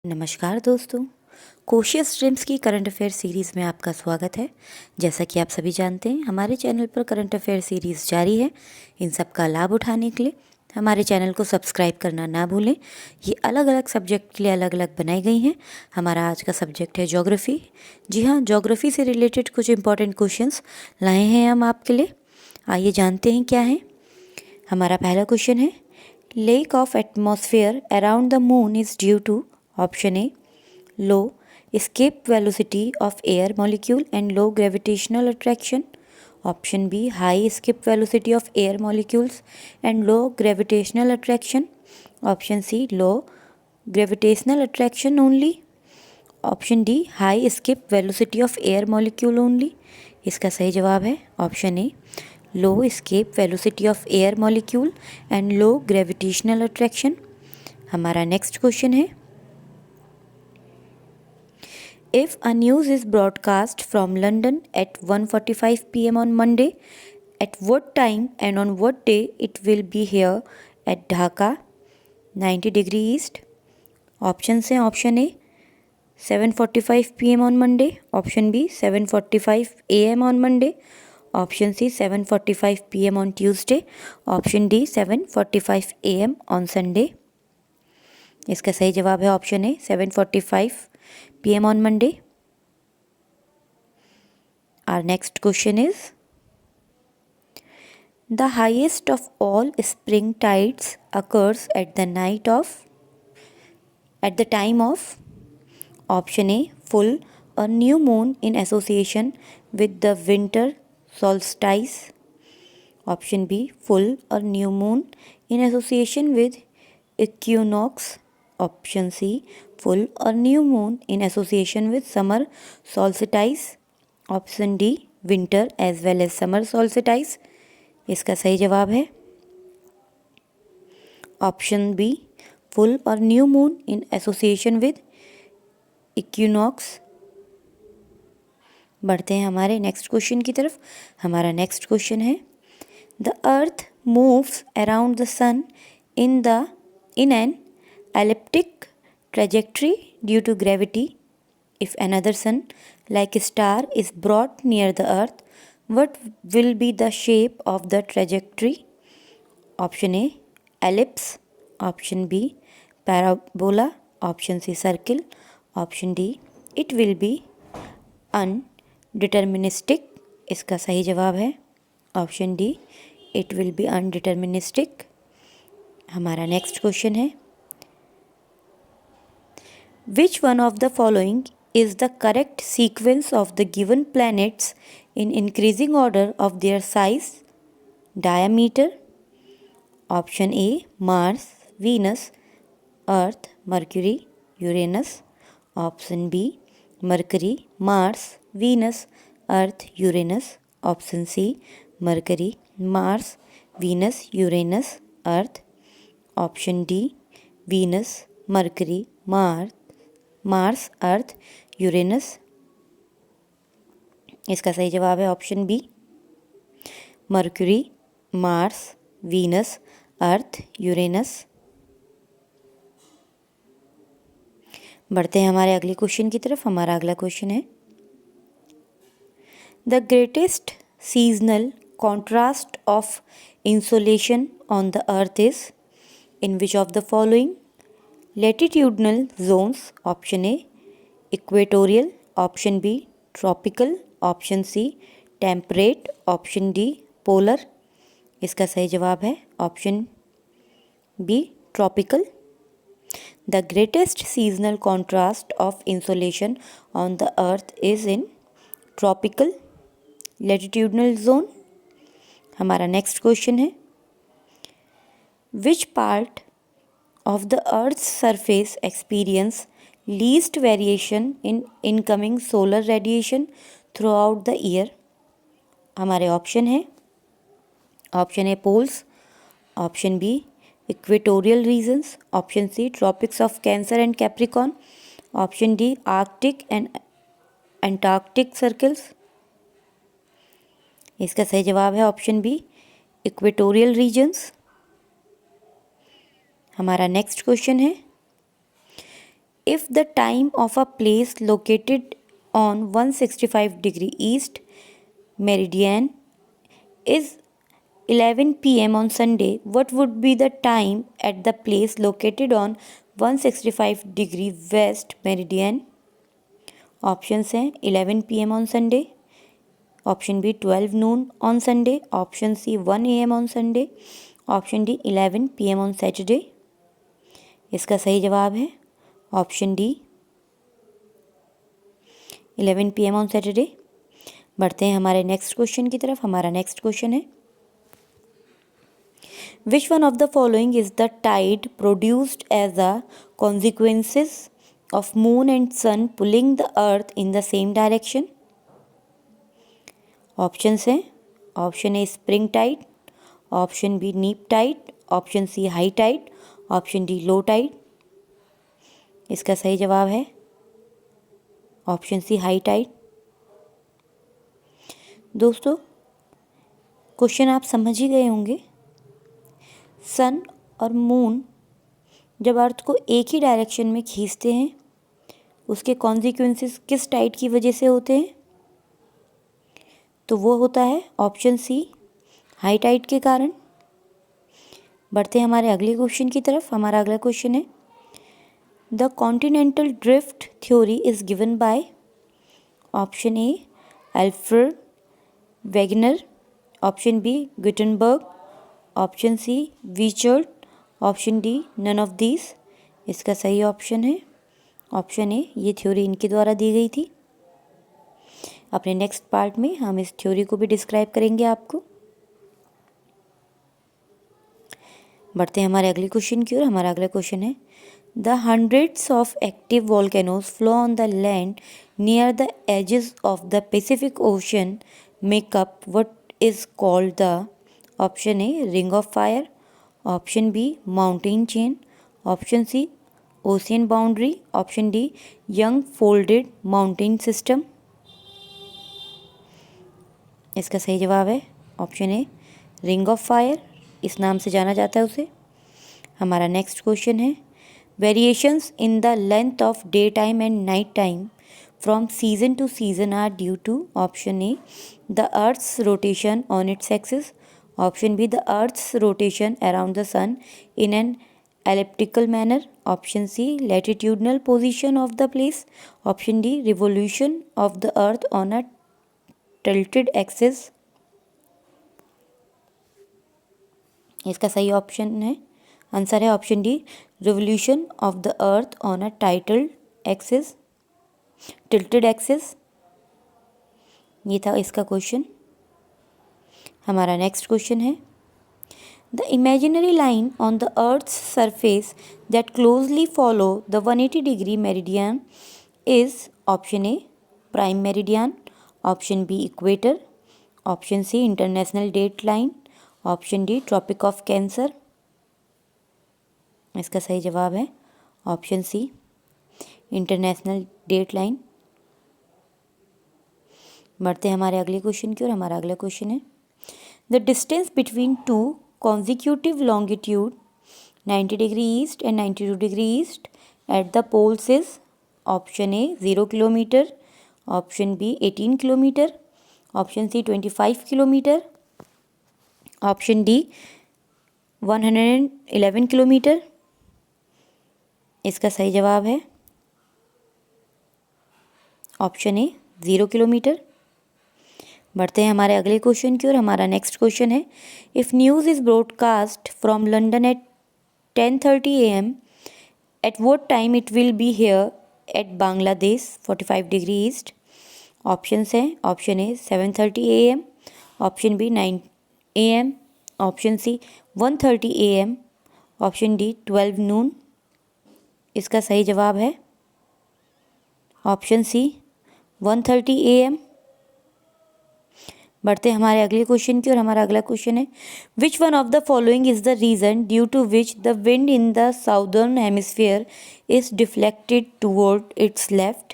नमस्कार दोस्तों, कोशिश स्ट्रीम्स की करंट अफेयर सीरीज़ में आपका स्वागत है। जैसा कि आप सभी जानते हैं, हमारे चैनल पर करंट अफेयर सीरीज़ जारी है। इन सब का लाभ उठाने के लिए हमारे चैनल को सब्सक्राइब करना ना भूलें। ये अलग अलग सब्जेक्ट के लिए अलग अलग बनाई गई हैं। हमारा आज का सब्जेक्ट है ज्योग्राफी। जी हाँ, ज्योग्राफी से रिलेटेड कुछ इंपॉर्टेंट क्वेश्चंस लाए हैं हम आपके लिए। आइए जानते हैं क्या है। हमारा पहला क्वेश्चन है, lack of atmosphere around the moon is due to option A low escape velocity of air molecule and low gravitational attraction, option B high escape velocity of air molecules and low gravitational attraction, option C low gravitational attraction only, option D high escape velocity of air molecule only। इसका सही जवाब है option A low escape velocity of air molecule and low gravitational attraction। हमारा next question है, if a news is broadcast from London at 1:45 p.m. on Monday, at what time and on what day it will be here at Dhaka 90 degree east? Options हैं, option A 7:45 p.m. on Monday, option B 7:45 a.m. on Monday, option C 7:45 p.m. on Tuesday, option D 7:45 a.m. on Sunday। इसका सही जवाब है option A 7:45 p.m. on Monday। Our next question is, the highest of all spring tides occurs at the time of option A full or new moon in association with the winter solstice, option B full or new moon in association with equinox, option C full or new moon in association with summer solstice, option D winter as well as summer solstice. इसका सही जवाब है option B full और new moon in association with equinox. बढ़ते हैं हमारे next question की तरफ। हमारा नेक्स्ट क्वेश्चन है, the earth moves around the sun in an elliptic trajectory due to gravity. If another sun, like a star, is brought near the earth, what will be the shape of the trajectory? Option A ellipse, option B parabola, option C circle, option D it will be undeterministic। इसका सही जवाब है option D it will be undeterministic। हमारा next question है, which one of the following is the correct sequence of the given planets in increasing order of their size, diameter? Option A Mars, Venus, Earth, Mercury, Uranus, option B Mercury, Mars, Venus, Earth, Uranus, option C Mercury, Mars, Venus, Uranus, Earth, option D Venus, Mercury, Mars, Earth, Uranus. इसका सही जवाब है option B Mercury, Mars, Venus, Earth, Uranus. बढ़ते हैं हमारे अगले question की तरफ। हमारा अगला क्वेश्चन है, the greatest seasonal contrast of insolation on the earth is in which of the following latitudinal zones? Option A equatorial, option B tropical, option C temperate, option D polar। इसका सही जवाब है option B tropical। The greatest seasonal contrast of insolation on the earth is in tropical latitudinal zone। हमारा next question है, which part of the Earth's surface experience least variation in incoming solar radiation throughout the year? हमारे option है, option A poles, option B equatorial regions, option C tropics of Cancer and Capricorn, option D Arctic and Antarctic circles. इसका सही जवाब है option B equatorial regions. हमारा next question है, If the time of a place located on 165° east meridian is 11 p.m. on Sunday, what would be the time at the place located on 165° west meridian? Options हैं 11 p.m. on Sunday, option B 12 noon on Sunday, option C 1 a.m. on Sunday, option D 11 p.m. on Saturday. इसका सही जवाब है option D 11 p.m. on Saturday. बढ़ते हैं हमारे next question की तरफ. हमारा नेक्स्ट क्वेश्चन है, Which one of the following is the tide produced as a consequences of moon and sun pulling the earth in the same direction? Options हैं option A spring tide, option B neap tide, option C high tide, option D low tide. इसका सही जवाब है option C high tide. दोस्तों question आप समझ ही गए होंगे. सन और मून जब अर्थ को एक ही डायरेक्शन में खींचते हैं उसके कॉन्सिक्वेंसेस किस टाइड की वजह से होते हैं? तो वो होता है ऑप्शन सी हाई टाइड के कारण. बढ़ते हैं हमारे अगले क्वेश्चन की तरफ. हमारा अगला क्वेश्चन है, the continental drift theory is given by option A Alfred Wegener, option B Gutenberg, option C Wiechert, option D none of these. इसका सही ऑप्शन है ऑप्शन ए. ये थ्योरी इनके द्वारा दी गई थी. अपने नेक्स्ट पार्ट में हम इस थ्योरी को भी डिस्क्राइब करेंगे आपको. बढ़ते हैं हमारे अगले क्वेश्चन की ओर. हमारा अगला क्वेश्चन है, the hundreds of active volcanoes flow on the land near the edges of the Pacific Ocean make up what is called the. Option A ring of fire, option B mountain chain, option C ocean boundary, option D young folded mountain system. इसका सही जवाब है option A ring of fire. इस नाम से जाना जाता है उसे. हमारा नेक्स्ट क्वेश्चन है, variations in the length of day time and night time from season to season are due to. Option A the earth's rotation on its axis, option B the earth's rotation around the sun in an elliptical manner, option C latitudinal position of the place, option D revolution of the earth on a tilted axis. इसका सही option है answer है option D revolution of the earth on a tilted axis. ये था इसका question. हमारा next question है, the imaginary line on the earth's surface that closely follow the 180° meridian is option A prime meridian, option B equator, option C international date line, option D tropic of cancer. इसका सही जवाब है option C international date line. बढ़ते हैं हमारे अगले question की ओर. हमारा अगला क्वेश्चन है, the distance between two consecutive longitude 90° east and 92° east at the poles is. option A 0 kilometer, option B 18 kilometer, option C 25 kilometer, option D 111 kilometer. इसका सही जवाब है ऑप्शन ए 0 किलोमीटर. बढ़ते हैं हमारे अगले क्वेश्चन की ओर. हमारा नेक्स्ट क्वेश्चन है, if news is broadcast from London at 10:30 AM at what time it will be here at Bangladesh 45° east. Options हैं option A 7:30 AM, option B 9 AM, option C 1:30 AM, option D 12 noon. इसका सही जवाब है option C 1:30 AM. बढ़ते हैं हमारे अगले question की और हमारा अगला क्वेश्चन है, which one of the following is the reason due to which the wind in the southern hemisphere is deflected toward its left.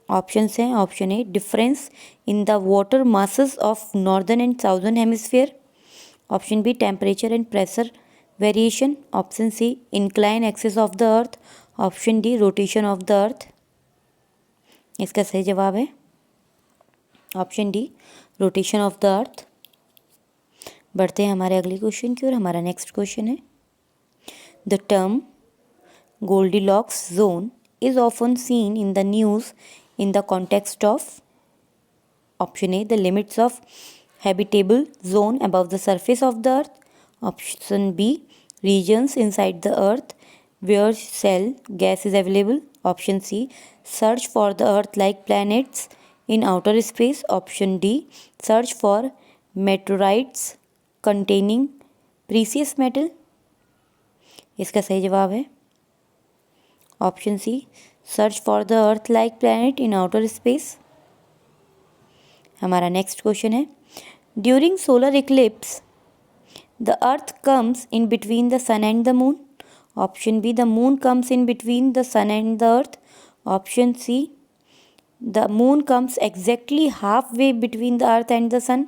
Options हैं option A difference in the water masses of northern and southern hemisphere, option B temperature and pressure variation, option C incline axis of the earth, option D rotation of the earth, इसका सही जवाब है option D rotation of the earth. बढ़ते हैं हमारे अगले question की ओर। हमारा नेक्स्ट क्वेश्चन है, the term Goldilocks zone is often seen in the news in the context of option A the limits of habitable zone above the surface of the earth, option B regions inside the earth where shell gas is available, option C search for the earth like planets in outer space, option D search for meteorites containing precious metal। इसका सही जवाब है option C search for the earth like planet in outer space. हमारा next question है, during solar eclipse the earth comes in between the sun and the moon, option B the moon comes in between the sun and the earth, option C the moon comes exactly half way between the earth and the sun,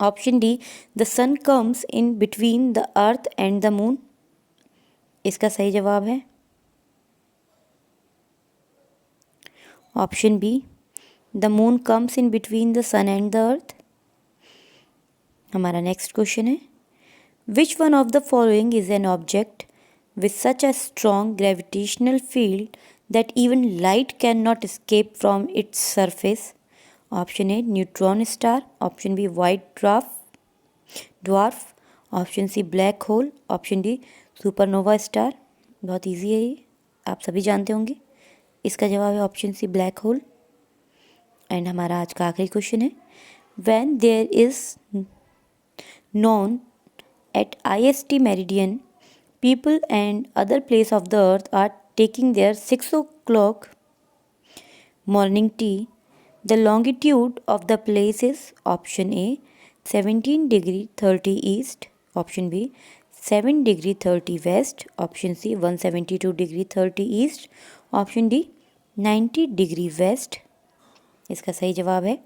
option D the sun comes in between the earth and the moon. इसका सही जवाब है option B the moon comes in between the sun and the earth. हमारा next question है, which one of the following is an object with such a strong gravitational field that even light can not escape from its surface, option A neutron star, option B white dwarf, option C black hole, option D supernova star. बहुत easy है ये, आप सभी जानते होंगे। इसका जवाब है option C black hole. And हमारा आज का आखिरी क्वेश्चन है, when there is noon at IST meridian people and other place of the earth are taking their 6 o'clock morning tea, the longitude of the place is option A 17 degree 30 east, option B 7 degree 30 west, option C 172 degree 30 east, option D 90 degree west. इसका सही जवाब है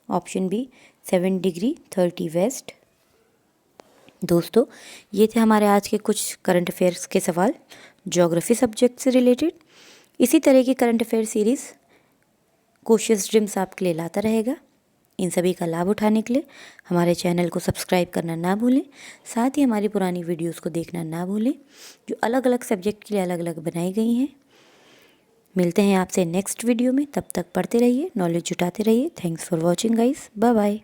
option B 7 degree 30 waste. दोस्तों, ये थे हमारे आज के कुछ करंट अफेयर्स के सवाल ज्योग्राफी सब्जेक्ट से रिलेटेड। इसी तरह की करंट अफेयर सीरीज़ कोशिश ड्रीम्स आपके लिए लाता रहेगा। इन सभी का लाभ उठाने के लिए हमारे चैनल को सब्सक्राइब करना ना भूलें, साथ ही हमारी पुरानी वीडियोस को देखना ना भूलें जो अलग अलग सब्जेक्ट के लिए अलग अलग बनाई गई हैं। मिलते हैं आपसे नेक्स्ट वीडियो में, तब तक पढ़ते रहिए, नॉलेज जुटाते रहिए। Thanks for watching guys, bye bye.